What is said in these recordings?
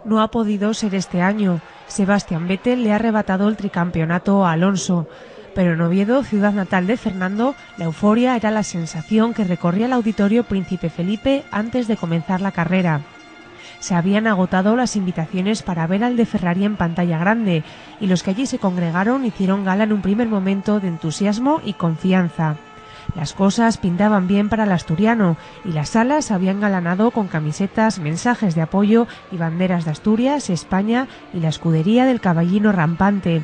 No ha podido ser este año. Sebastián Vettel le ha arrebatado el tricampeonato a Alonso. Pero en Oviedo, ciudad natal de Fernando, la euforia era la sensación que recorría el Auditorio Príncipe Felipe antes de comenzar la carrera. Se habían agotado las invitaciones para ver al de Ferrari en pantalla grande y los que allí se congregaron hicieron gala en un primer momento de entusiasmo y confianza. Las cosas pintaban bien para el asturiano y las salas habían galanado con camisetas, mensajes de apoyo y banderas de Asturias, España y la escudería del caballino rampante.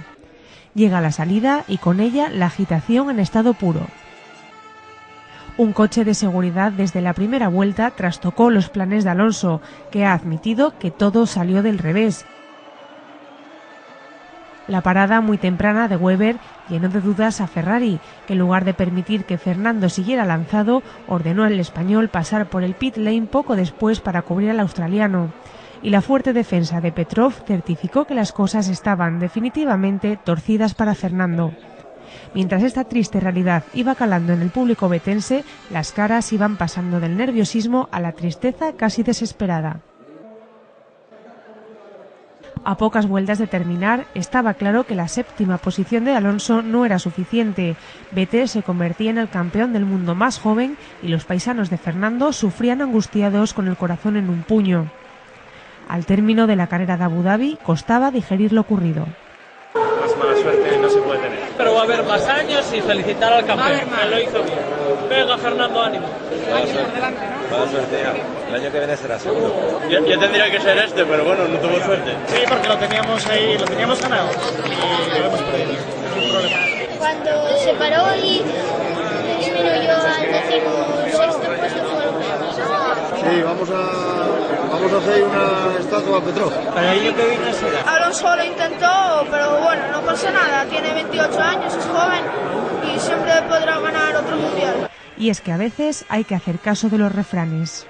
Llega la salida y con ella la agitación en estado puro. Un coche de seguridad desde la primera vuelta trastocó los planes de Alonso, que ha admitido que todo salió del revés. La parada muy temprana de Webber llenó de dudas a Ferrari, que en lugar de permitir que Fernando siguiera lanzado, ordenó al español pasar por el pit lane poco después para cubrir al australiano. Y la fuerte defensa de Petrov certificó que las cosas estaban definitivamente torcidas para Fernando. Mientras esta triste realidad iba calando en el público vetense, las caras iban pasando del nerviosismo a la tristeza casi desesperada. A pocas vueltas de terminar, estaba claro que la séptima posición de Alonso no era suficiente. Vettel se convertía en el campeón del mundo más joven y los paisanos de Fernando sufrían angustiados con el corazón en un puño. Al término de la carrera de Abu Dhabi, costaba digerir lo ocurrido. Más mala suerte no se puede tener. Pero va a haber más años y felicitar al campeón, que lo hizo bien. Venga, Fernando, ánimo. Mala suerte ya. El año que viene será segundo. Ya tendría que ser este, pero bueno, no tuvo suerte. Sí, porque lo teníamos ahí, lo teníamos ganado y lo hemos perdido. Es un problema. Cuando se paró y disminuyó al 16º puesto fue lo peor. Sí, vamos a hacer una estatua a Petrov. Para el año que viene será. Alonso lo intentó, pero bueno, no pasa nada. Tiene 28 años, es joven y siempre podrá ganar otro mundial. Y es que a veces hay que hacer caso de los refranes.